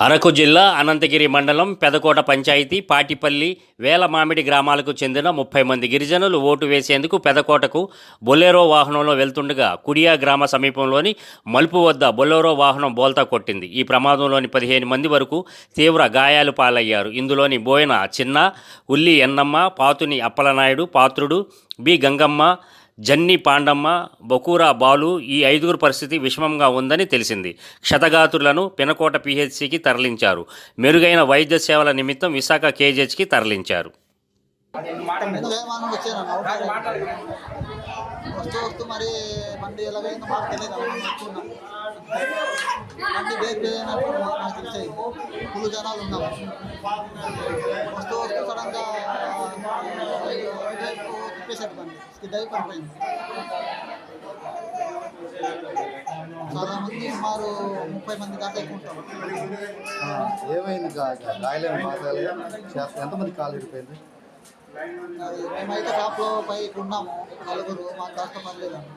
అరకు జిల్లా అనంతగిరి మండలం పెదకోట పంచాయతీ పాటిపల్లి వేలమామిడి గ్రామాలకు చెందిన 30 మంది గిరిజనులు ఓటు వేసేందుకు పెదకోటకు బొలెరో వాహనంలో వెళ్తుండగా కుడియా గ్రామ సమీపంలోని మలుపు వద్ద బొలెరో వాహనం బోల్తా కొట్టింది. ఈ ప్రమాదంలోని 15 మంది వరకు తీవ్ర గాయాలు పాలయ్యారు. ఇందులోని బోయన చిన్న, ఉల్లి ఎన్నమ్మ, పాతుని అప్పలనాయుడు, పాత్రుడు, బి గంగమ్మ, జన్ని పాండమ్మ, బొకూరా బాలు ఈ 5గురు పరిస్థితి విషమంగా ఉందని తెలిసింది. క్షతగాత్రులను పినకోట పీహెచ్సికి తరలించారు. మెరుగైన వైద్య సేవల నిమిత్తం విశాఖ కేజీహెచ్కి తరలించారు. వస్తూ మరి బండి ఎలాగైందో మాకు తెలియదు. బండి బ్రేక్ వేయనప్పుడు నాకు తెలిసేది ఫుల్ జనాలు ఉన్నాము. వస్తూ సడన్గా తిప్పేసాడు బండి, స్కిడ్ అయి పడిపోయింది. చాలామంది సుమారు 30 మంది దాకా ఎక్కువ ఉంటారు. ఏమైంది? ఎంతమంది కాలు విడిపోయింది? మేమైతే టాప్లో పైకి ఉన్నాము, నలుగురు. మాకు కాస్త పర్లేదండి.